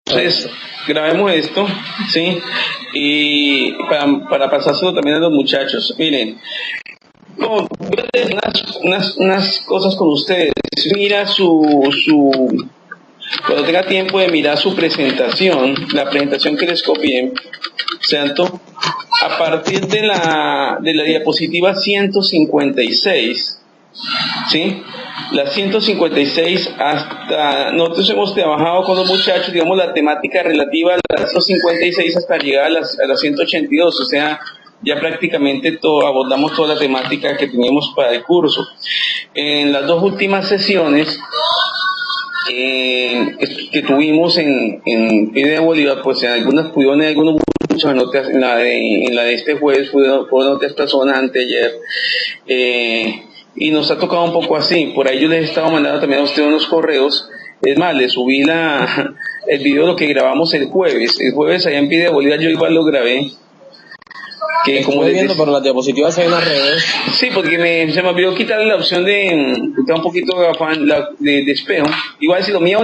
Entonces, grabemos esto, ¿sí? Y para pasárselo también a los muchachos. Miren, no, voy a leer unas cosas con ustedes. Mira cuando tenga tiempo de mirar su presentación, la presentación que les copié, ¿cierto? A partir de la diapositiva 156, ¿sí? La 156 hasta, nosotros hemos trabajado con los muchachos, digamos, la temática relativa a la 156 hasta llegar a la 182, o sea, ya prácticamente abordamos toda la temática que teníamos para el curso. En las dos últimas sesiones que tuvimos en Pide Bolívar, pues en algunas pudieron algunos muchas notas, en la de este jueves fueron otras personas anteayer, y nos ha tocado un poco así. Por ahí yo les estaba mandando también a ustedes unos correos. Es más, les subí el video de lo que grabamos el jueves allá en Pide Bolívar, yo igual lo grabé. Que como estoy viendo, pero las diapositivas hay una revés. Sí, porque se me olvidó quitarle la opción de un poquito de espejo. Igual si lo mía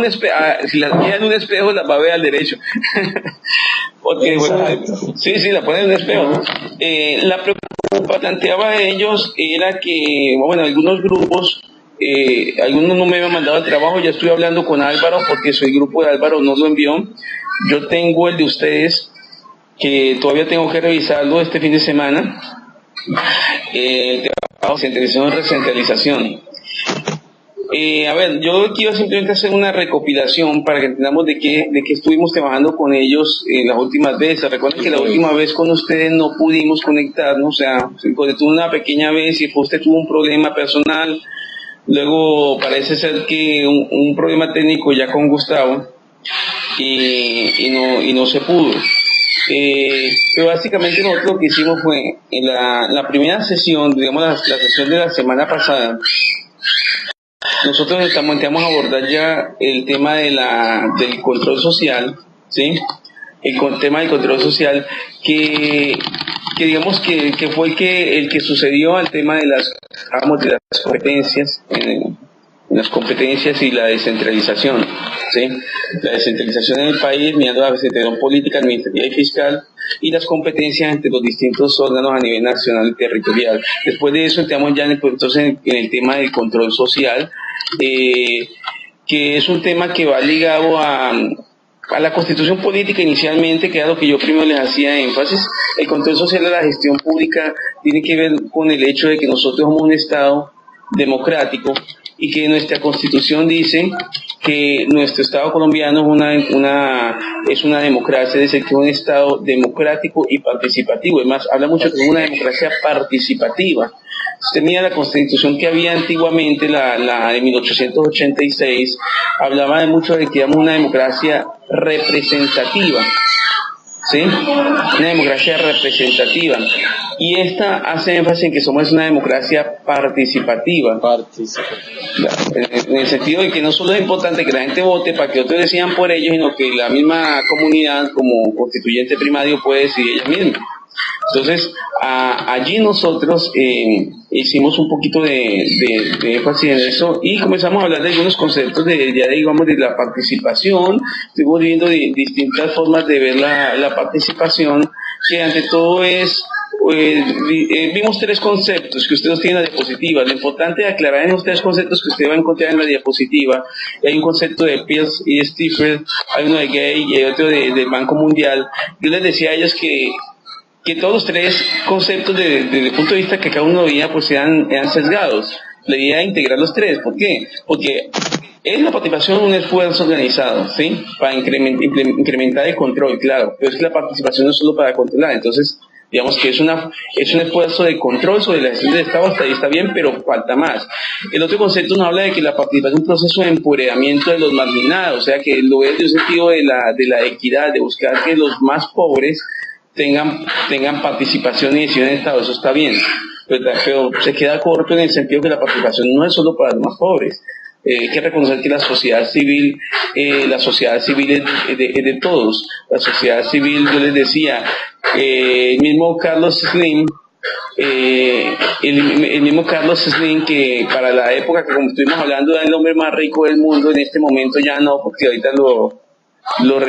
si la mía en un espejo, la va a ver al derecho. Porque, bueno, sí, la pone en un espejo. La preocupación planteaba a ellos era que, bueno, algunos grupos, algunos no me habían mandado el trabajo. Ya estoy hablando con Álvaro porque el grupo de Álvaro no lo envió. Yo tengo el de ustedes, que todavía tengo que revisarlo este fin de semana, centralización y recentralización. A ver, yo quiero simplemente hacer una recopilación para que entendamos de qué estuvimos trabajando con ellos las últimas veces. Recuerden que la última vez con ustedes no pudimos conectarnos, o sea, se conectó una pequeña vez y usted tuvo un problema personal, luego parece ser que un problema técnico ya con Gustavo y no se pudo. Pero básicamente nosotros lo que hicimos fue en la primera sesión, digamos la sesión de la semana pasada, nosotros estamos a abordar ya el tema del control social, ¿sí? El tema del control social que digamos que fue el que sucedió al tema de las competencias, las competencias y la descentralización, ¿sí? La descentralización en el país mirando la descentralización política, administrativa y fiscal, y las competencias entre los distintos órganos a nivel nacional y territorial. Después de eso entramos ya entonces en el tema del control social, que es un tema que va ligado a la constitución política inicialmente, que era lo que yo primero les hacía énfasis. El control social de la gestión pública tiene que ver con el hecho de que nosotros somos un Estado democrático y que nuestra constitución dice que nuestro Estado colombiano es una democracia, es decir, que es un Estado democrático y participativo. Además, habla mucho de una democracia participativa. Usted mira la constitución que había antiguamente, la de 1886, hablaba mucho de que éramos una democracia representativa, ¿sí? Una democracia representativa. Y esta hace énfasis en que somos una democracia participativa. En el sentido de que no solo es importante que la gente vote para que otros decidan por ellos, sino que la misma comunidad, como constituyente primario, puede decidir ella misma. Entonces, allí nosotros hicimos un poquito de énfasis en eso y comenzamos a hablar de algunos conceptos digamos, de la participación. Estuvimos viendo distintas formas de ver la participación, que ante todo vimos tres conceptos que ustedes tienen en la diapositiva. Lo importante es aclarar en los tres conceptos que usted va a encontrar en la diapositiva. Hay un concepto de Peirce y Stifler, hay uno de Gay y hay otro del Banco Mundial. Yo les decía a ellos que todos los tres conceptos desde el punto de vista que cada uno veía pues eran sesgados. La idea de integrar los tres. ¿Por qué? Porque es la participación un esfuerzo organizado, ¿sí? Para incrementar el control, claro. Pero es que la participación no es solo para controlar. Entonces, digamos que es un esfuerzo de control sobre la gestión del Estado, hasta ahí está bien, pero falta más. El otro concepto nos habla de que la participación es un proceso de empoderamiento de los marginados, o sea que lo es de un sentido de la equidad, de buscar que los más pobres tengan participación y decisión en el Estado. Eso está bien, pero se queda corto en el sentido que la participación no es solo para los más pobres. Hay que reconocer que la sociedad civil es de todos. La sociedad civil, yo les decía, el mismo Carlos Slim, que para la época que como estuvimos hablando era el hombre más rico del mundo, en este momento ya no, porque ahorita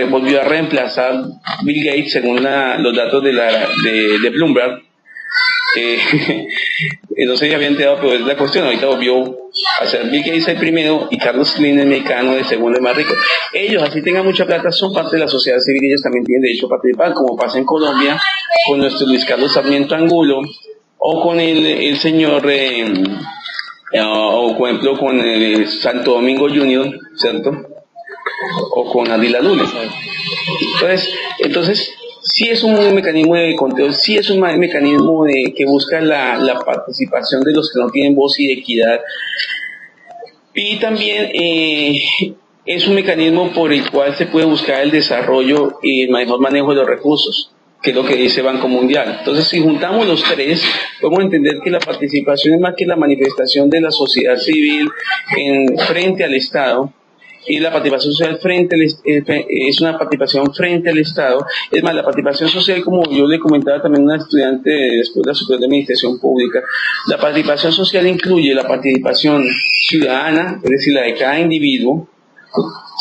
volvió a reemplazar Bill Gates según los datos de Bloomberg. No sé si había enterado, pero es la cuestión. Ahorita volvió a ser Bill Gates el primero y Carlos Slim, el mexicano, el segundo, el más rico. Ellos, así tengan mucha plata, son parte de la sociedad civil y ellos también tienen derecho a participar, como pasa en Colombia con nuestro Luis Carlos Sarmiento Angulo o con el señor, o por ejemplo con el Santo Domingo Junior, ¿cierto? O con Adila Lula. Entonces sí es un mecanismo de control, sí es un mecanismo que busca la participación de los que no tienen voz y de equidad. Y también es un mecanismo por el cual se puede buscar el desarrollo y el mejor manejo de los recursos, que es lo que dice Banco Mundial. Entonces, si juntamos los tres, podemos entender que la participación es más que la manifestación de la sociedad civil frente al Estado, y la participación social es una participación frente al Estado. Es más, la participación social, como yo le comentaba también a una estudiante de Escuela Superior de Administración Pública, la participación social incluye la participación ciudadana, es decir, la de cada individuo,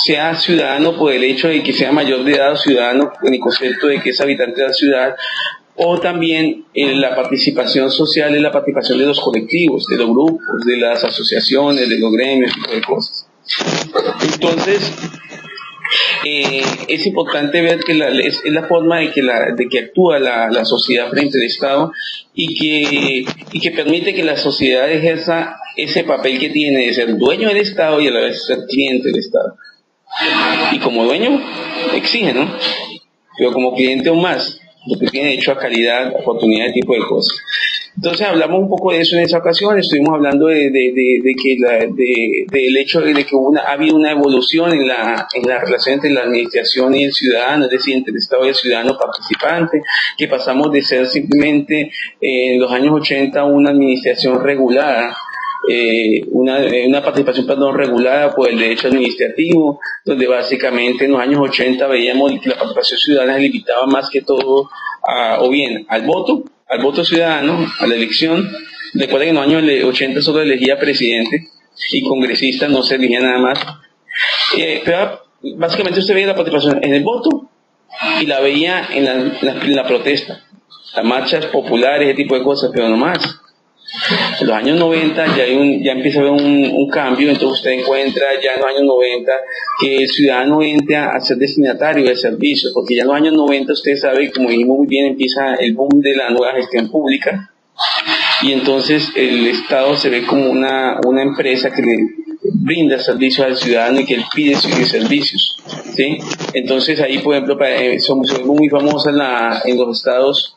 sea ciudadano por el hecho de que sea mayor de edad o ciudadano en el concepto de que es habitante de la ciudad, o también la participación social es la participación de los colectivos, de los grupos, de las asociaciones, de los gremios, tipo de cosas. Entonces, es importante ver que es la forma de que actúa la sociedad frente al Estado y que permite que la sociedad ejerza ese papel que tiene de ser dueño del Estado y a la vez ser cliente del Estado. Y como dueño, exige, ¿no? Pero como cliente aún más, porque tiene derecho a calidad, a oportunidad, tipo de cosas. Entonces hablamos un poco de eso en esa ocasión. Estuvimos hablando del hecho de que ha habido una evolución en la relación entre la administración y el ciudadano, es decir, entre el Estado y el ciudadano participante, que pasamos de ser simplemente en los años 80 una administración regulada, una participación regulada por el derecho administrativo, donde básicamente en los años 80 veíamos que la participación ciudadana se limitaba más que todo o bien al voto ciudadano, a la elección. Recuerden que en los años 80 solo elegía presidente y congresistas, no se elegía nada más. Pero básicamente usted veía la participación en el voto y la veía en la protesta, las marchas populares, ese tipo de cosas, pero no más. En los años 90 ya empieza a haber un cambio. Entonces usted encuentra ya en los años 90 que el ciudadano entra a ser destinatario de servicios, porque ya en los años 90 usted sabe, como dijimos muy bien, empieza el boom de la nueva gestión pública y entonces el Estado se ve como una empresa que le brinda servicios al ciudadano y que él pide sus servicios, ¿sí? Entonces ahí, por ejemplo, somos muy famosas en los estados,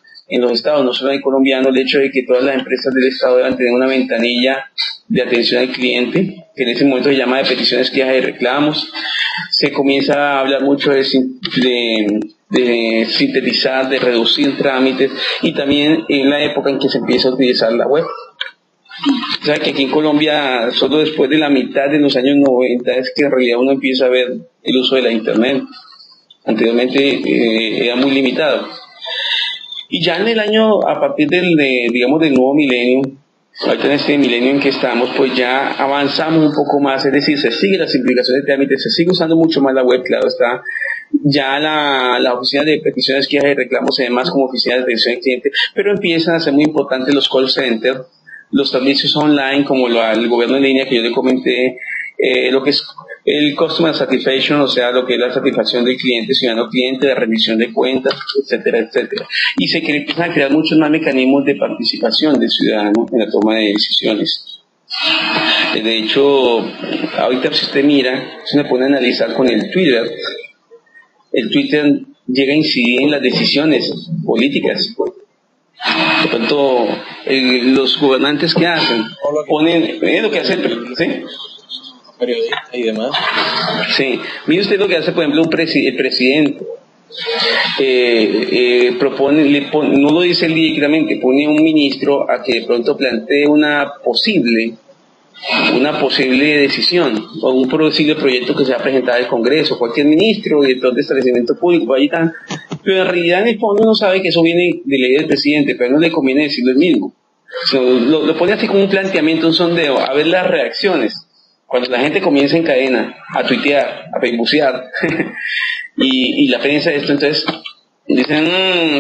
no solo en el colombiano, el hecho de que todas las empresas del Estado deban tener una ventanilla de atención al cliente, que en ese momento se llama de peticiones, quejas y reclamos. Se comienza a hablar mucho de sintetizar, de reducir trámites, y también en la época en que se empieza a utilizar la web. O sea, que aquí en Colombia, solo después de la mitad de los años 90 es que en realidad uno empieza a ver el uso de la Internet. Anteriormente era muy limitado. Y ya en el año, a partir del nuevo milenio, ahorita en este milenio en que estamos, pues ya avanzamos un poco más, es decir, se sigue la simplificación de trámites, se sigue usando mucho más la web, claro está. Ya la oficina de peticiones, quejas y reclamos se ve más como oficina de atención al cliente, pero empiezan a ser muy importantes los call centers, los servicios online como el gobierno en línea que yo le comenté, lo que es el customer satisfaction, o sea, lo que es la satisfacción del cliente, ciudadano cliente, la rendición de cuentas, etcétera, etcétera. Y se empiezan a crear muchos más mecanismos de participación del ciudadano en la toma de decisiones. De hecho, ahorita si usted mira, se me pone a analizar con el Twitter llega a incidir en las decisiones políticas. De pronto, los gobernantes que hacen, ponen, lo que hacen, ¿sí? Periodistas y demás. Sí, mire usted lo que hace, por ejemplo, el presidente. Propone, no lo dice directamente, pone un ministro a que de pronto plantee una posible decisión o un posible proyecto que se va a presentar al Congreso, cualquier ministro, director de establecimiento público, ahí están. Pero en realidad en el fondo uno sabe que eso viene de ley del presidente, pero no le conviene decirlo él mismo. Lo pone así como un planteamiento, un sondeo, a ver las reacciones. Cuando la gente comienza en cadena a tuitear, a peibucear, y la prensa esto, entonces dicen,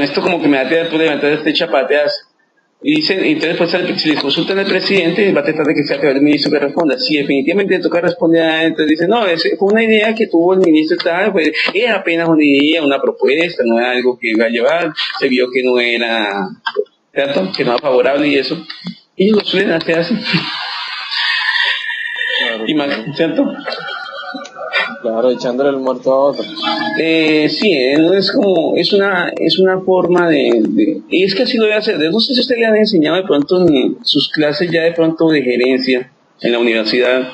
esto como que me va a tirar problema, entonces te echa pateas. Y dicen, entonces pues si les consultan al presidente, va a tratar de que sea el ministro que responda. Si definitivamente le toca responder a él, entonces dicen, no, fue una idea que tuvo el ministro, pues, era apenas una idea, una propuesta, no era algo que iba a llevar, se vio que no era, ¿cierto? Que no era favorable y eso. Y lo suelen hacer así. Claro, ¿Cierto? claro, echándole el muerto a otro. Sí, es como, es una forma y es que así lo debe hacer. No sé si usted le han enseñado de pronto en sus clases ya de pronto de gerencia en la universidad,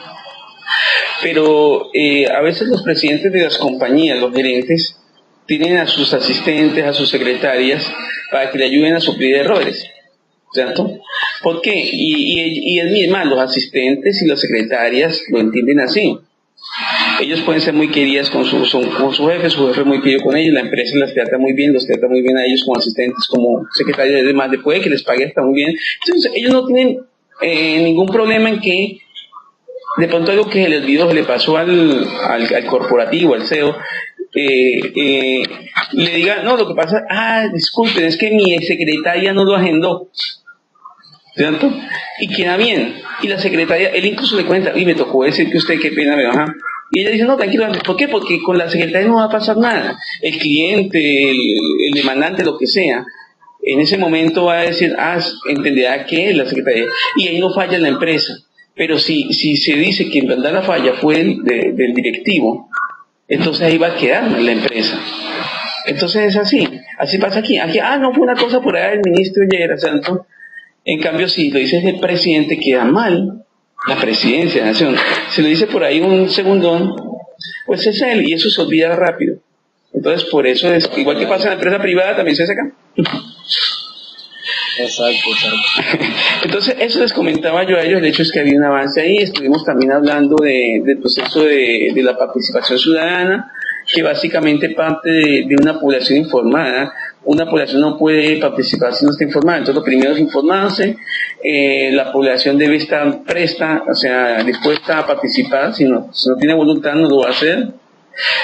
pero a veces los presidentes de las compañías, los gerentes, tienen a sus asistentes, a sus secretarias, para que le ayuden a suplir errores, ¿cierto? ¿Por qué? Y es misma, los asistentes y las secretarias lo entienden así. Ellos pueden ser muy queridas con su jefe es muy querido con ellos, la empresa las trata muy bien, los trata muy bien a ellos como asistentes, como secretarios, y demás, puede que les pague hasta muy bien. Entonces ellos no tienen ningún problema en que de pronto algo que se les olvidó, se le pasó al corporativo, al CEO, le diga, no, lo que pasa, disculpen, es que mi secretaria no lo agendó, ¿cierto? Y queda bien. Y la secretaria, él incluso le cuenta, y me tocó decir que usted, qué pena me baja. Y ella dice, no, tranquilo, ¿por qué? Porque con la secretaria no va a pasar nada. El cliente, el demandante, lo que sea, en ese momento va a decir, entenderá que es la secretaria. Y ahí no falla la empresa. Pero si se dice que en verdad la falla fue del directivo, entonces ahí va a quedar la empresa. Entonces es así pasa aquí. No fue una cosa por ahí del ministro Llera Santo. En cambio, si lo dice el presidente, queda mal la presidencia de la nación. Si lo dice por ahí un segundón, pues es él, y eso se olvida rápido. Entonces, por eso es, igual que pasa en la empresa privada, también se hace acá. Exacto. Entonces, eso les comentaba yo a ellos. El hecho es que había un avance ahí. Estuvimos también hablando del proceso de la participación ciudadana, que básicamente parte de una población informada. Una población no puede participar si no está informada. Entonces, lo primero es informarse. La población debe estar presta, o sea, dispuesta a participar. Si no tiene voluntad, no lo va a hacer.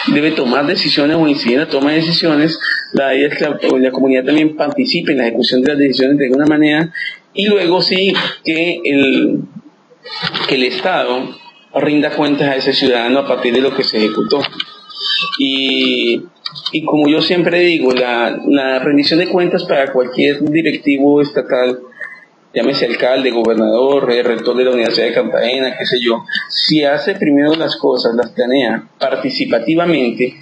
Debe tomar decisiones o incidir en la toma de decisiones. La idea es que la comunidad también participe en la ejecución de las decisiones de alguna manera, y luego sí que el Estado rinda cuentas a ese ciudadano a partir de lo que se ejecutó. Y como yo siempre digo, la rendición de cuentas para cualquier directivo estatal, llámese alcalde, gobernador, rector de la Universidad de Cartagena, qué sé yo, si hace primero las cosas, las planea participativamente,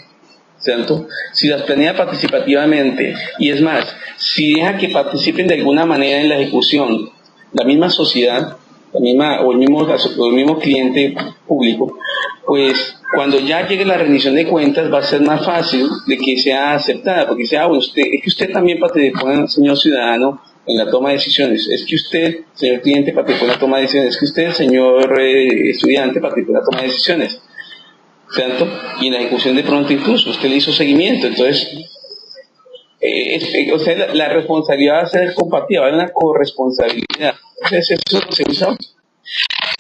¿cierto? Si las planea participativamente, y es más, si deja que participen de alguna manera en la ejecución, la misma sociedad, o el mismo cliente público, pues cuando ya llegue la rendición de cuentas va a ser más fácil de que sea aceptada, porque sea, es que usted también participó, señor ciudadano, en la toma de decisiones, es que usted, señor cliente, participó en la toma de decisiones, es que usted, señor estudiante, participó en la toma de decisiones, ¿cierto? Y en la ejecución de pronto incluso, usted le hizo seguimiento. Entonces, la responsabilidad va a ser compartida, va a haber una corresponsabilidad. Entonces, eso se usa.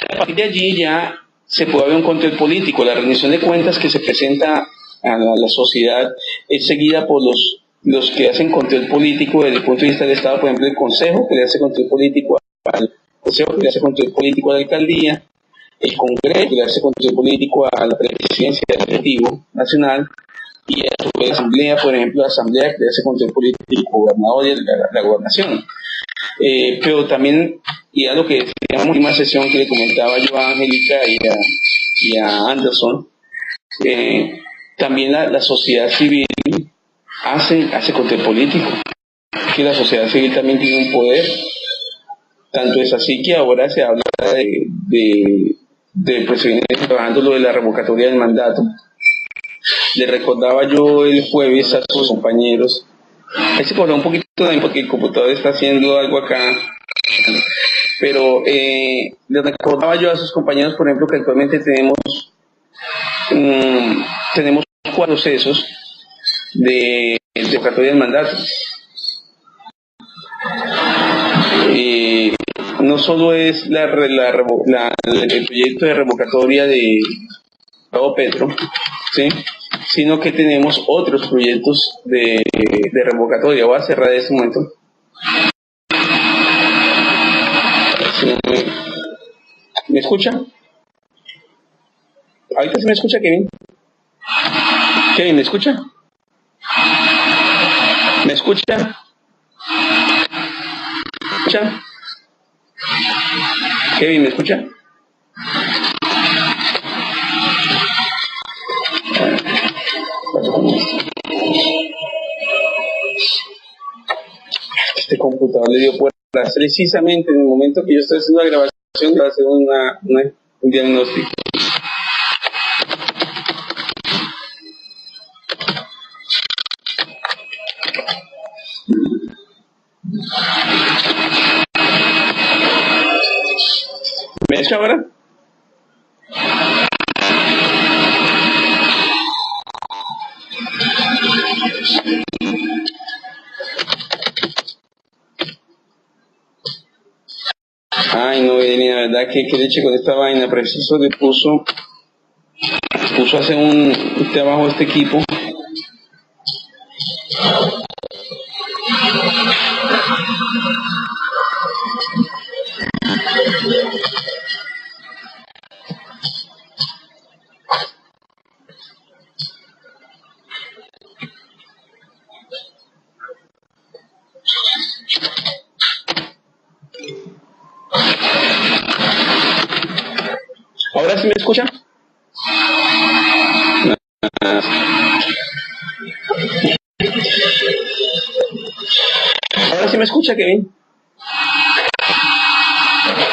A partir de allí ya se puede haber un control político. La rendición de cuentas que se presenta a la sociedad es seguida por los que hacen control político desde el punto de vista del Estado, por ejemplo, el Consejo, que le hace control político al Consejo, que le hace control político a la alcaldía, el Congreso, que le hace control político a la presidencia del Ejecutivo Nacional, y a su vez la Asamblea, por ejemplo, la Asamblea que le hace control político al gobernador y a la gobernación. Pero también, y a lo que decíamos en la última sesión que le comentaba yo a Angélica y a Anderson, también la sociedad civil hace control político, que la sociedad civil también tiene un poder. Tanto es así que ahora se habla pues se viene trabajando lo de la revocatoria del mandato. Le recordaba yo el jueves a sus compañeros, ahí se cortó un poquito también porque el computador está haciendo algo acá, pero le recordaba yo a sus compañeros, por ejemplo, que actualmente tenemos 4 procesos de revocatoria del mandato. no solo es el proyecto de revocatoria de Gustavo Petro, ¿sí?, sino que tenemos otros proyectos de revocatoria. Voy a cerrar en este momento. ¿Me escucha? ¿Ahorita se me escucha, Kevin? ¿Kevin, me escucha? ¿Me escucha? ¿Me escucha? ¿Kevin, me escucha? Este computador le dio puertas precisamente en el momento que yo estoy haciendo la grabación para hacer un diagnóstico. ¿Me escucha ahora? Ay, no, la verdad que leche con esta vaina. Preciso le puso a hacer un trabajo este equipo. ¿Ahora sí me escucha? ¿Ahora sí me escucha, Kevin?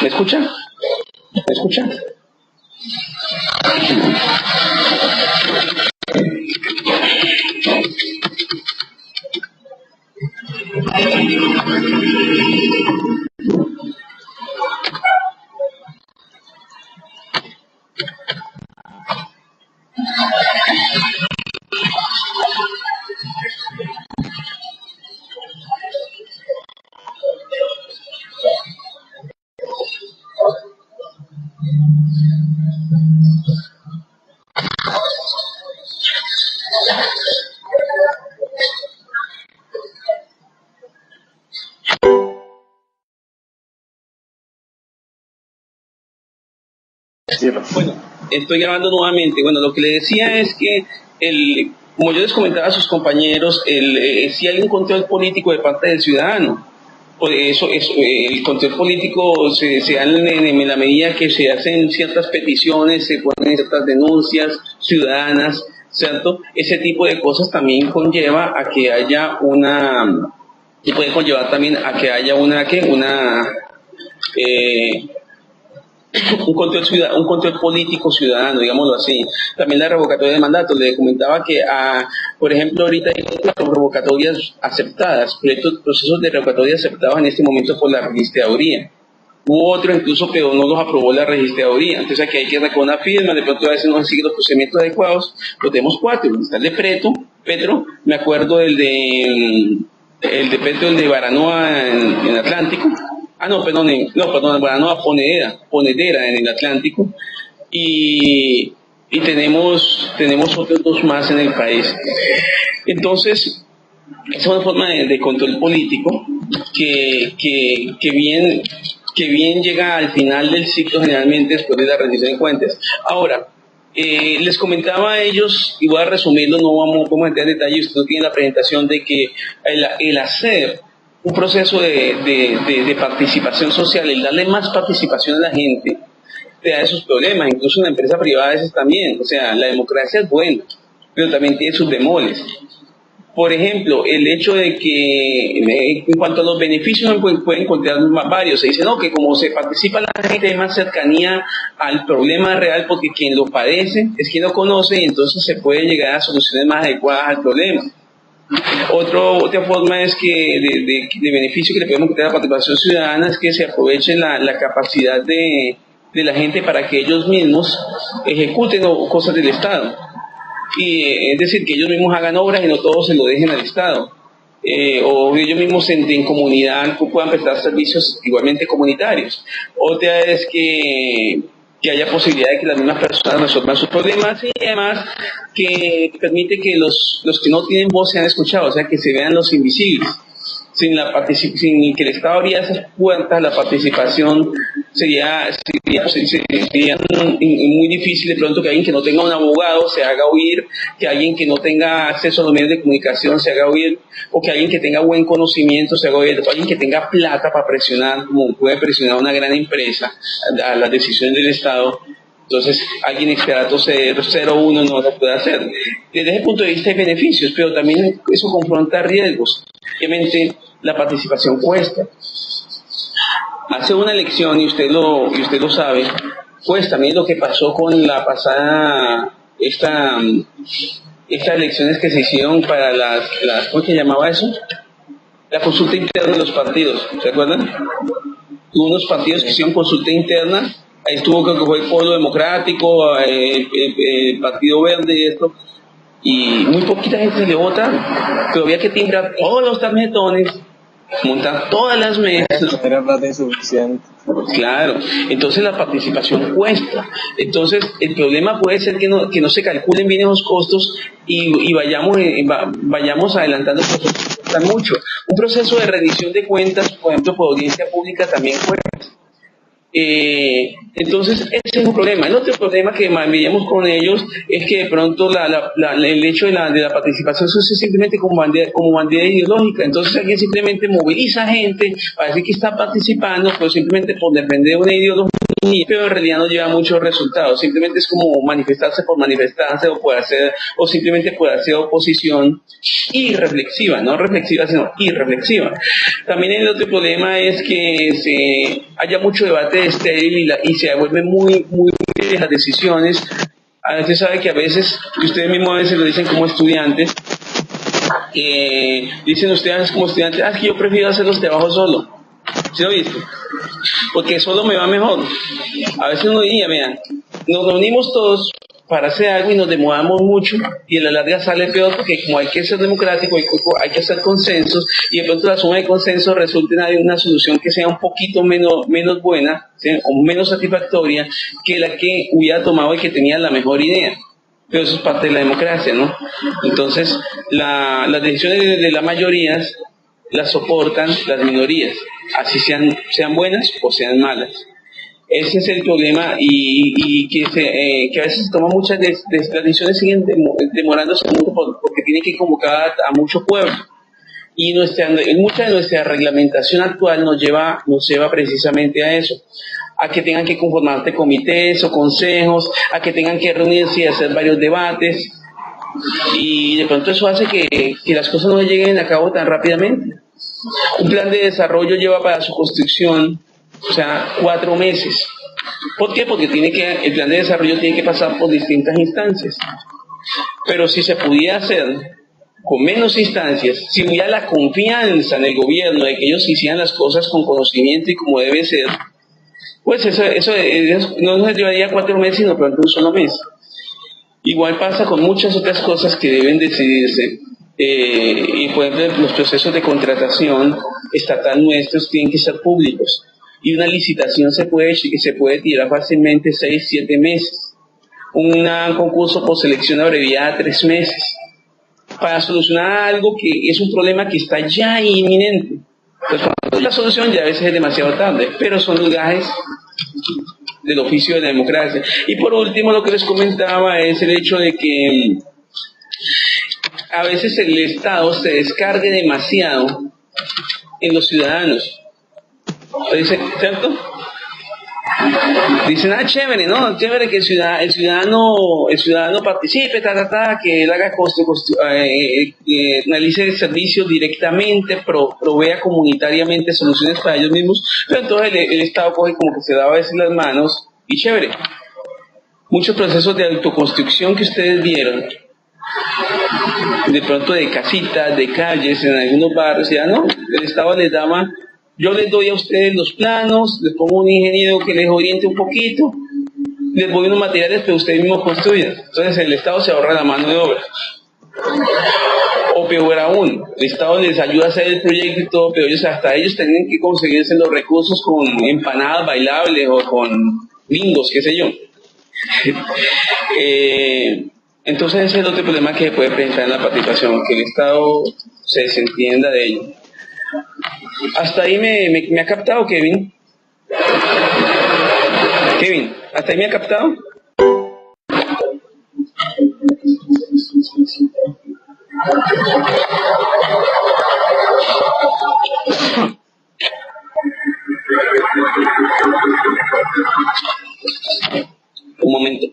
¿Me escucha? ¿Me escucha? Bueno, estoy grabando nuevamente. Bueno, lo que le decía es que, como yo les comentaba a sus compañeros, si hay un control político de parte del ciudadano. Por eso el control político se da en la medida que se hacen ciertas peticiones, se ponen ciertas denuncias ciudadanas, ¿cierto? Ese tipo de cosas también conlleva a que haya y puede conllevar también a que haya un control político ciudadano, digámoslo así. También la revocatoria de mandato. Le comentaba que, por ejemplo, ahorita hay 4 revocatorias aceptadas, procesos de revocatoria aceptados en este momento por la registraduría. Hubo otro incluso, pero no los aprobó la registraduría. Entonces aquí hay que recoger una firma, de pronto a veces no se siguen los procedimientos adecuados. Pero tenemos 4. Está el de Petro, me acuerdo el de Petro, el de Baranoa en Atlántico. Baranoa Ponedera en el Atlántico, y tenemos otros 2 más en el país. Entonces, es una forma de control político que bien llega al final del ciclo, generalmente después de la rendición de cuentas. Ahora, les comentaba a ellos, y voy a resumirlo, no vamos a entrar en detalle, usted tiene la presentación de que el hacer un proceso de participación social, el darle más participación a la gente, te da esos problemas. Incluso en la empresa privada a veces también. O sea, la democracia es buena, pero también tiene sus bemoles. Por ejemplo, el hecho de que en cuanto a los beneficios pueden encontrar varios. Se dice, no, que como se participa la gente hay más cercanía al problema real, porque quien lo padece es quien lo conoce, y entonces se puede llegar a soluciones más adecuadas al problema. Otra forma es que de beneficio que le podemos quitar a la participación ciudadana es que se aproveche la capacidad de la gente para que ellos mismos ejecuten cosas del Estado. Y es decir, que ellos mismos hagan obras y no todo se lo dejen al Estado. o ellos mismos en comunidad puedan prestar servicios igualmente comunitarios. Otra es que haya posibilidad de que las mismas personas resuelvan sus problemas y además que permite que los que no tienen voz sean escuchados, o sea, que se vean los invisibles. Sin que el Estado abriera esas puertas, la participación sería muy difícil de pronto que alguien que no tenga un abogado se haga oír, que alguien que no tenga acceso a los medios de comunicación se haga oír, o que alguien que tenga buen conocimiento se haga oír, o alguien que tenga plata para presionar, como puede presionar una gran empresa a las decisiones del Estado. Entonces, alguien experto 0-1 no lo puede hacer. Desde ese punto de vista hay beneficios, pero también eso confronta riesgos. Obviamente, la participación cuesta. Hace una elección, y usted lo sabe, pues también lo que pasó con la pasada, estas elecciones que se hicieron para las ¿cómo se llamaba eso? La consulta interna de los partidos, ¿se acuerdan? Hubo unos partidos que hicieron consulta interna. Ahí estuvo, creo que fue el Polo Democrático, el Partido Verde y esto, y muy poquita gente le vota, pero había que timbrar todos los tarjetones, montar todas las mesas. Era plata insuficiente. Claro, entonces la participación cuesta. Entonces el problema puede ser que no se calculen bien esos costos y vayamos adelantando procesos que cuestan mucho. Un proceso de rendición de cuentas, por ejemplo, por audiencia pública también cuesta. Entonces ese es un problema. El otro problema que veíamos con ellos es que de pronto el hecho de la participación es simplemente como bandera ideológica. Entonces alguien simplemente moviliza gente para decir que está participando, pero simplemente por defender una ideología, pero en realidad no lleva muchos resultados. Simplemente es como manifestarse por manifestarse o simplemente por hacer oposición irreflexiva, no reflexiva sino irreflexiva. También el otro problema es que haya mucho debate estéril y se vuelven muy las decisiones. A veces sabe que a veces, y ustedes mismos a veces lo dicen como estudiantes, dicen ustedes como estudiantes, es que yo prefiero hacer los trabajos solo. ¿Sí lo viste? Porque solo me va mejor. A veces uno diría, vean, nos reunimos todos para hacer algo y nos demoramos mucho y en la larga sale peor porque como hay que ser democrático, hay que hacer consensos y de pronto la suma de consensos resulta en una solución que sea un poquito menos buena, ¿sí? O menos satisfactoria que la que hubiera tomado el que tenía la mejor idea. Pero eso es parte de la democracia, ¿no? Entonces, las decisiones de las mayorías las soportan las minorías, así sean buenas o sean malas. Ese es el problema y que a veces se toman muchas las decisiones siguen demorándose mucho porque tiene que convocar a mucho pueblo. Y mucha de nuestra reglamentación actual nos lleva precisamente a eso, a que tengan que conformarse comités o consejos, a que tengan que reunirse y hacer varios debates, y de pronto eso hace que las cosas no lleguen a cabo tan rápidamente. Un plan de desarrollo lleva para su construcción, 4 meses. ¿Por qué? Porque el plan de desarrollo tiene que pasar por distintas instancias. Pero si se pudiera hacer con menos instancias, si hubiera la confianza en el gobierno de que ellos hicieran las cosas con conocimiento y como debe ser, pues eso no nos llevaría 4 meses, sino pronto un solo mes. Igual pasa con muchas otras cosas que deben decidirse. Y por ejemplo, los procesos de contratación estatal nuestros tienen que ser públicos. Y una licitación se puede tirar fácilmente 6-7 meses. Un concurso por selección abreviada 3 meses. Para solucionar algo que es un problema que está ya inminente. Entonces, cuando la solución ya a veces es demasiado tarde, pero son los gajes del oficio de la democracia. Y por último, lo que les comentaba es el hecho de que a veces el Estado se descargue demasiado en los ciudadanos. Dice, ¿cierto? Dicen, chévere, ¿no? Chévere que el ciudadano participe, que él haga analice el servicio directamente, provea comunitariamente soluciones para ellos mismos, pero entonces el Estado coge como que se da a veces las manos, y chévere. Muchos procesos de autoconstrucción que ustedes vieron, de pronto de casitas, de calles, en algunos barrios, ya no, el Estado les daba, yo les doy a ustedes los planos, les pongo un ingeniero que les oriente un poquito, les doy unos materiales que ustedes mismos construyan. Entonces el Estado se ahorra la mano de obra. O peor aún, el Estado les ayuda a hacer el proyecto y todo, pero hasta ellos tienen que conseguirse los recursos con empanadas bailables o con bingos, qué sé yo. Entonces ese es el otro problema que se puede presentar en la participación, que el Estado se desentienda de ello. Hasta ahí me ha captado, Kevin. Kevin, ¿hasta ahí me ha captado? Un momento.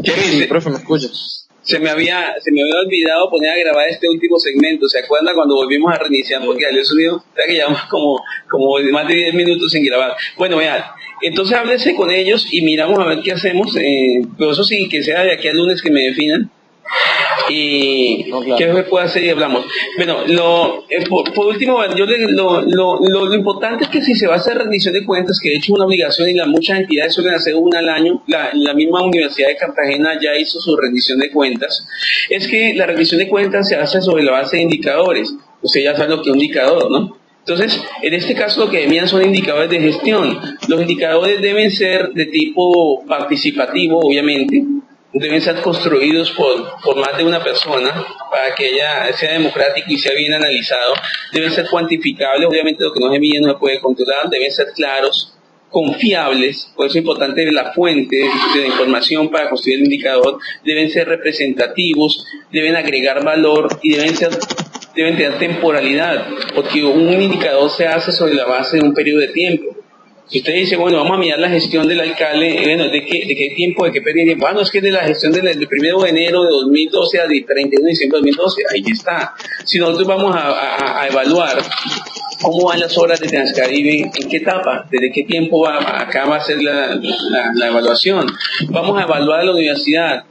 Sí, profe, ¿me escuchas? Se me había olvidado poner a grabar este último segmento. ¿Se acuerdan cuando volvimos a reiniciar? Porque al sonido, que llevamos como más de 10 minutos sin grabar. Bueno, vean, entonces háblese con ellos y miramos a ver qué hacemos. Pero eso sí, que sea de aquí al lunes que me definan. Y no, claro, qué se puede hacer y hablamos. Bueno, por último, lo importante es que si se va a hacer rendición de cuentas, que de hecho es una obligación y muchas entidades suelen hacer una al año, la misma Universidad de Cartagena ya hizo su rendición de cuentas, es que la rendición de cuentas se hace sobre la base de indicadores. Usted ya sabe lo que es un indicador, ¿no? Entonces, en este caso lo que envían son indicadores de gestión. Los indicadores deben ser de tipo participativo, obviamente, deben ser construidos por más de una persona para que ella sea democrático y sea bien analizado, deben ser cuantificables, obviamente lo que no se mide no se puede controlar, deben ser claros, confiables, por eso es importante la fuente de la información para construir el indicador, deben ser representativos, deben agregar valor y deben tener temporalidad, porque un indicador se hace sobre la base de un periodo de tiempo. Si usted dice, bueno, vamos a mirar la gestión del alcalde, bueno, ¿de qué tiempo, de qué periodo de tiempo? Ah, no, es que es de la gestión del 1 de enero de 2012 al 31 de diciembre de 2012, ahí está. Si nosotros vamos a evaluar cómo van las obras de Transcaribe, en qué etapa, desde qué tiempo acá va a ser la evaluación. Vamos a evaluar a la universidad,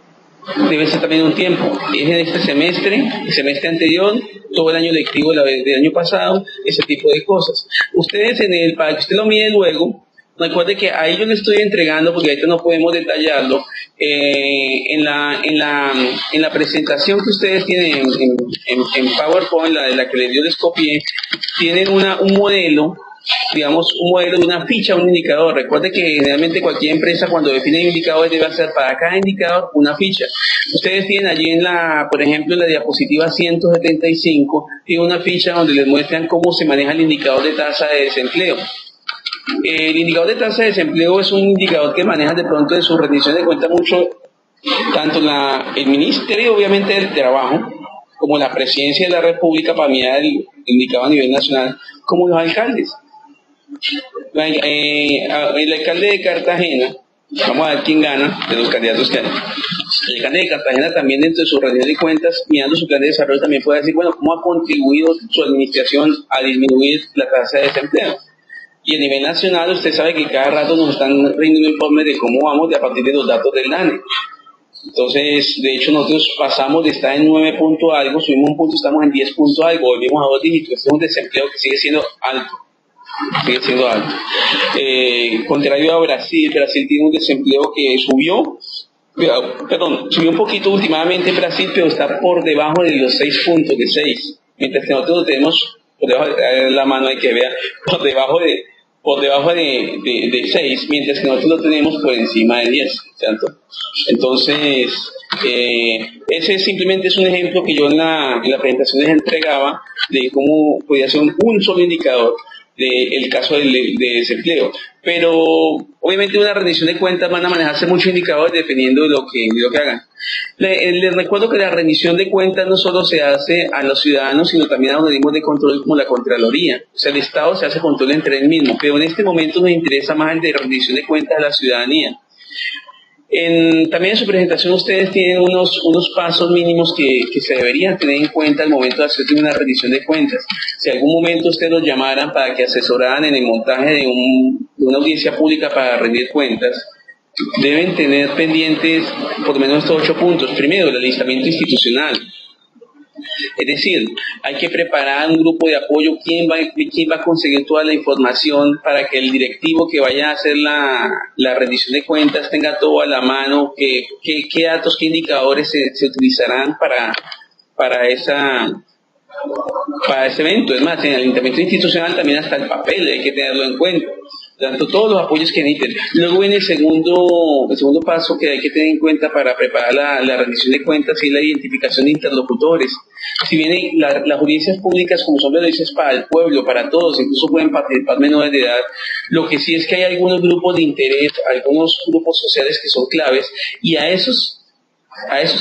debe ser también un tiempo. Es en este semestre, el semestre anterior, todo el año lectivo del año pasado, ese tipo de cosas. Ustedes para que usted lo mide luego, recuerde que ahí yo le estoy entregando, porque ahorita no podemos detallarlo, en la presentación que ustedes tienen en PowerPoint, la que les copié, tienen un modelo, digamos, un modelo de una ficha, un indicador. Recuerde que generalmente cualquier empresa cuando define indicadores debe hacer para cada indicador una ficha. Ustedes tienen allí por ejemplo, en la diapositiva 175, tiene una ficha donde les muestran cómo se maneja el indicador de tasa de desempleo. El indicador de tasa de desempleo es un indicador que maneja de pronto de su rendición de cuentas mucho, tanto el Ministerio, obviamente, del Trabajo, como la Presidencia de la República para mirar el indicador a nivel nacional, como los alcaldes. El alcalde de Cartagena, vamos a ver quién gana de los candidatos que hay. El alcalde de Cartagena también, dentro de su rendición de cuentas, mirando su plan de desarrollo, también puede decir, bueno, cómo ha contribuido su administración a disminuir la tasa de desempleo. Y a nivel nacional, usted sabe que cada rato nos están rindiendo informes de cómo vamos a partir de los datos del DANE. Entonces, de hecho, nosotros pasamos de estar en 9 punto algo, subimos un punto, estamos en 10 punto algo, volvimos a 2 dígitos. Este es un desempleo que sigue siendo alto. Contrario a Brasil tiene un desempleo que subió un poquito últimamente en Brasil, pero está por debajo de los 6 puntos, de 6. Mientras que nosotros tenemos, por debajo de la mano hay que ver, por debajo de 6, mientras que nosotros lo tenemos por encima de 10, ¿cierto? Entonces, ese simplemente es un ejemplo que yo en la presentación les entregaba de cómo podía ser un solo indicador del caso de desempleo. Pero obviamente una rendición de cuentas van a manejarse muchos indicadores dependiendo de lo que hagan. Les recuerdo que la rendición de cuentas no solo se hace a los ciudadanos, sino también a organismos de control como la Contraloría. O sea, el Estado se hace control entre él mismo, pero en este momento nos interesa más el de rendición de cuentas a la ciudadanía. También en su presentación ustedes tienen unos pasos mínimos que se deberían tener en cuenta al momento de hacer una rendición de cuentas. Si algún momento ustedes los llamaran para que asesoraran en el montaje de una audiencia pública para rendir cuentas, deben tener pendientes por lo menos estos 8 puntos. Primero, el alistamiento institucional. Es decir, hay que preparar un grupo de apoyo. ¿Quién va a conseguir toda la información para que el directivo que vaya a hacer la rendición de cuentas tenga todo a la mano? ¿Qué datos, qué indicadores se utilizarán para ese evento? Es más, en el ayuntamiento institucional también hasta el papel hay que tenerlo en cuenta. Tanto todos los apoyos que necesiten. Luego viene el segundo paso que hay que tener en cuenta para preparar la rendición de cuentas, y la identificación de interlocutores. Si bien las audiencias públicas, como son lo dices, para el pueblo, para todos, incluso pueden participar menores de edad, lo que sí es que hay algunos grupos de interés, algunos grupos sociales que son claves, y a esos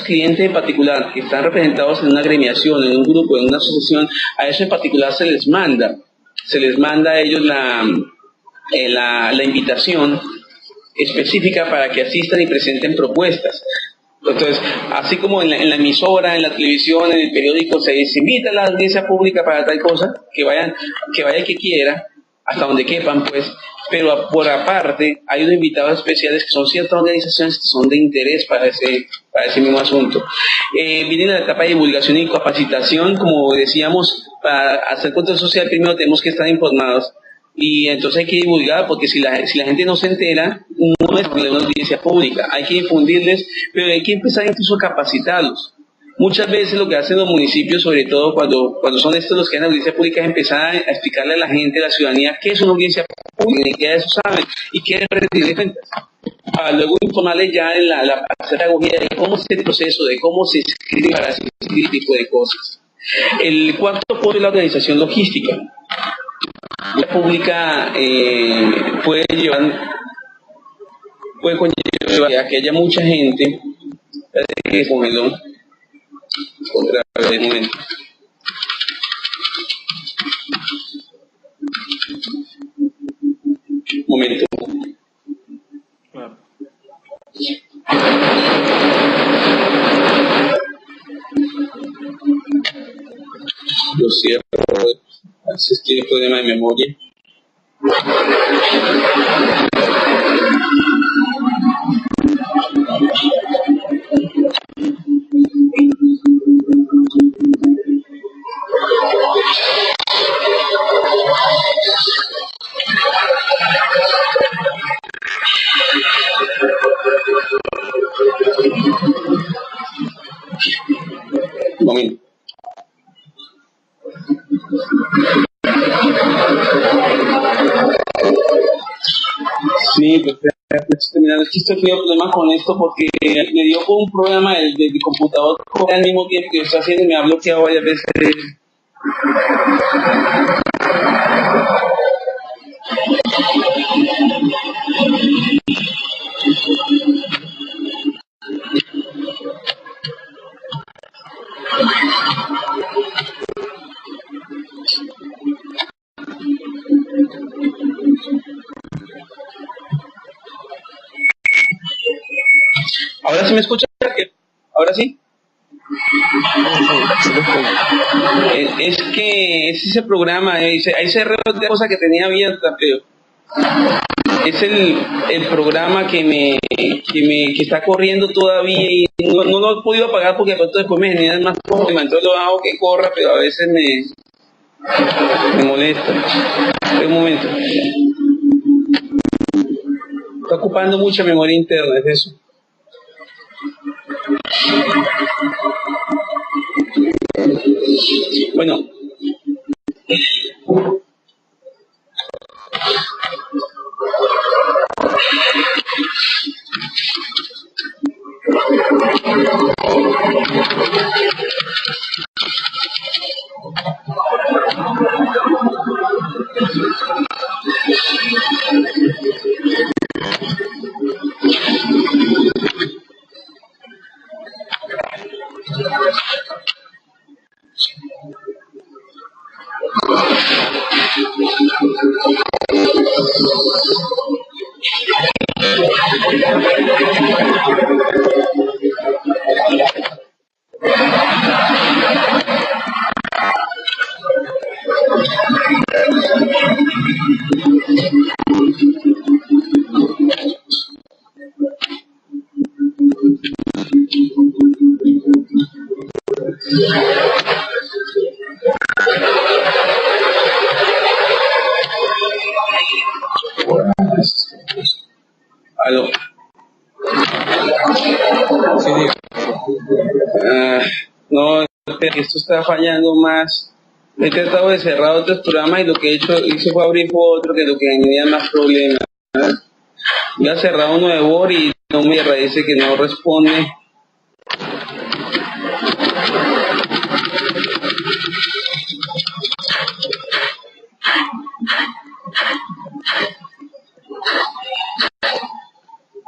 clientes en particular que están representados en una agremiación, en un grupo, en una asociación, a eso en particular se les manda a ellos la invitación específica para que asistan y presenten propuestas. Entonces, así como en la emisora, en la televisión, en el periódico, se invita a la audiencia pública para tal cosa, que vaya el que quiera, hasta donde quepan, pues, pero por aparte hay unos invitados especiales que son ciertas organizaciones que son de interés para ese mismo asunto. Viene la etapa de divulgación y capacitación. Como decíamos, para hacer control social primero tenemos que estar informados, y entonces hay que divulgar, porque si la gente no se entera, no es problema de una audiencia pública. Hay que difundirles, pero hay que empezar incluso a capacitarlos. Muchas veces lo que hacen los municipios, sobre todo cuando son estos los que hacen audiencia pública, es empezar a explicarle a la gente, a la ciudadanía, qué es una audiencia pública, y qué de eso saben, y qué es rendir de cuentas. Luego informarles ya en la pedagogía de cómo es el proceso, de cómo se escribe para hacer este tipo de cosas. El cuarto punto es la organización logística. La pública puede conllevar a que haya mucha gente. Momento. Lo cierro. Así es que hay problema de memoria. Un momento. Sí, pues terminando. Es que estoy teniendo problemas con esto porque me dio con un programa del computador al mismo tiempo que está haciendo y me ha bloqueado varias veces. ¿Ahora sí me escucha? ¿Ahora sí? Es que es ese programa, ahí cerré otra cosa que tenía abierta, pero es el programa que está corriendo todavía y no lo he podido apagar porque de pronto después me generan más problemas. Entonces lo hago que corra, pero a veces me molesta. Un momento. Está ocupando mucha memoria interna, es eso. Bueno. Aló. Sí, diga. No, esto está fallando más. He tratado de cerrar otros programas y lo que hice fue abrir otro que lo que añadía más problemas. Ya he cerrado uno de Word y no me dice que no responde.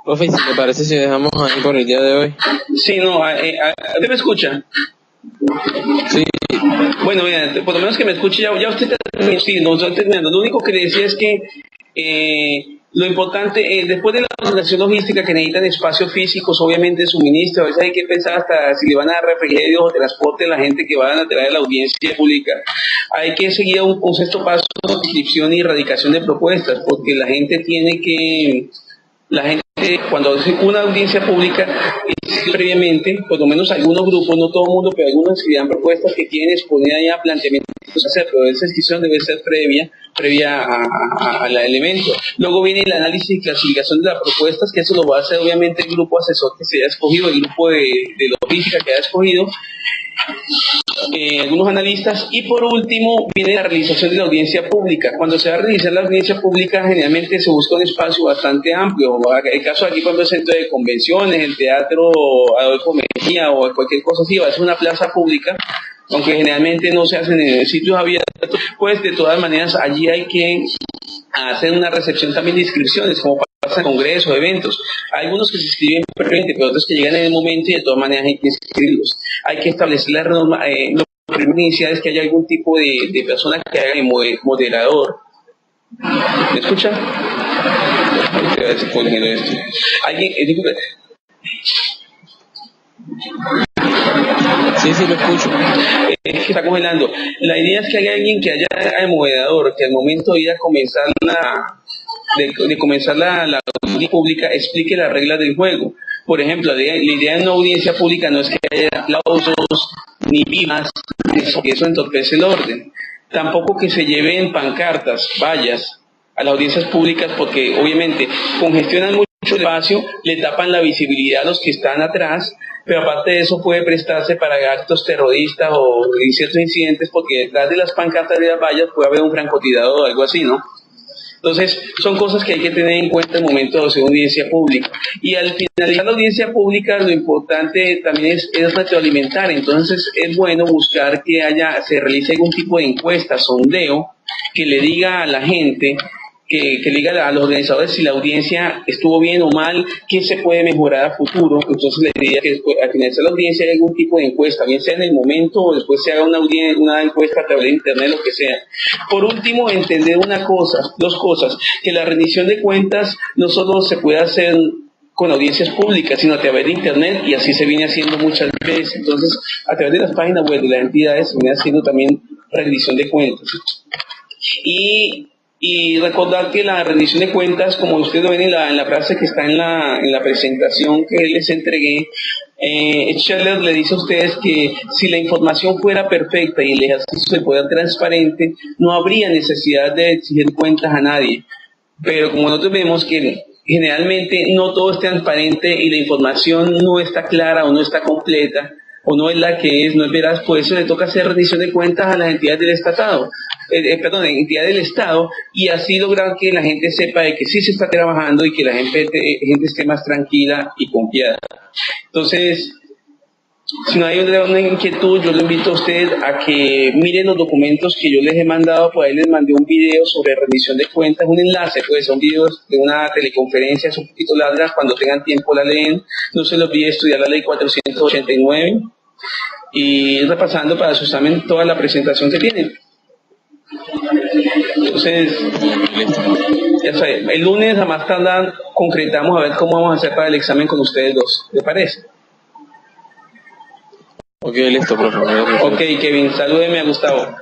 Profe, si te parece si dejamos ahí por el día de hoy. Sí, no, ¿usted me escucha? Sí. Bueno, bien, por lo menos que me escuche, ya usted está, sí, no estoy terminando. Lo único que le decía es que lo importante, después de la organización logística que necesitan espacios físicos, obviamente suministro, a veces hay que pensar hasta si le van a dar refrigerios o transporte a la gente que van a traer a la audiencia pública. Hay que seguir un sexto paso, inscripción y erradicación de propuestas, porque la gente cuando hace una audiencia pública previamente, por lo menos algunos grupos, no todo el mundo, pero algunos escribían propuestas que quieren exponer allá planteamientos a hacer, pero esa inscripción debe ser previa al elemento. Luego viene el análisis y clasificación de las propuestas, que eso lo va a hacer obviamente el grupo asesor que se haya escogido, el grupo de logística que haya escogido, algunos analistas, y por último viene la realización de la audiencia pública. Cuando se va a realizar la audiencia pública, generalmente se busca un espacio bastante amplio. El caso aquí, cuando es centro de convenciones, el teatro de comedia o cualquier cosa así, va a ser una plaza pública, aunque generalmente no se hacen en sitios abiertos, pues de todas maneras allí hay que hacer una recepción también de inscripciones, como pasa en congresos, eventos. Hay algunos que se inscriben previamente, pero otros que llegan en el momento y de todas maneras hay que inscribirlos. Hay que establecer las normas, lo primero inicial es que haya algún tipo de persona que haga de moderador. ¿Me escucha? A ver si puedo leer esto. ¿Alguien? Sí, lo escucho. Es que está congelando. La idea es que haya alguien que haya de moderador, que al momento de ir a comenzar la audiencia pública explique las reglas del juego. Por ejemplo, la idea de una audiencia pública no es que haya aplausos ni vivas, eso entorpece el orden. Tampoco que se lleven pancartas, vallas a las audiencias públicas, porque obviamente congestionan mucho el espacio, le tapan la visibilidad a los que están atrás, pero aparte de eso puede prestarse para actos terroristas o ciertos incidentes, porque detrás de las pancartas de las vallas puede haber un francotirador o algo así, ¿no? Entonces, son cosas que hay que tener en cuenta en el momento de hacer audiencia pública. Y al finalizar la audiencia pública, lo importante también es retroalimentar. Entonces, es bueno buscar que se realice algún tipo de encuesta, sondeo, que le diga a la gente, que le diga a los organizadores si la audiencia estuvo bien o mal, qué se puede mejorar a futuro. Entonces, le diría que al finalizar la audiencia hay algún tipo de encuesta, bien sea en el momento o después se haga una encuesta a través de internet, lo que sea. Por último, entender dos cosas, que la rendición de cuentas no solo se puede hacer con audiencias públicas, sino a través de internet, y así se viene haciendo muchas veces. Entonces, a través de las páginas web de las entidades se viene haciendo también rendición de cuentas. Y recordar que la rendición de cuentas, como ustedes lo ven en la frase que está en la presentación que les entregué, Scheller le dice a ustedes que si la información fuera perfecta y el ejercicio de poder transparente, no habría necesidad de exigir cuentas a nadie. Pero como nosotros vemos que generalmente no todo es transparente y la información no está clara o no está completa, o no es la que es, no es veraz, por eso le toca hacer rendición de cuentas a las entidades del entidades del Estado, y así lograr que la gente sepa de que sí se está trabajando y que la gente esté más tranquila y confiada. Entonces, si no hay una inquietud, yo le invito a usted a que miren los documentos que yo les he mandado. Por ahí les mandé un video sobre rendición de cuentas, un enlace, pues son videos de una teleconferencia, es un poquito larga, cuando tengan tiempo la leen. No se les olvide estudiar la ley 489 y repasando para su examen toda la presentación que tienen. Entonces, ya saben, el lunes a más tardar concretamos a ver cómo vamos a hacer para el examen con ustedes dos. ¿Les parece? Ok, listo, profe. Ok, Kevin, salúdeme a Gustavo.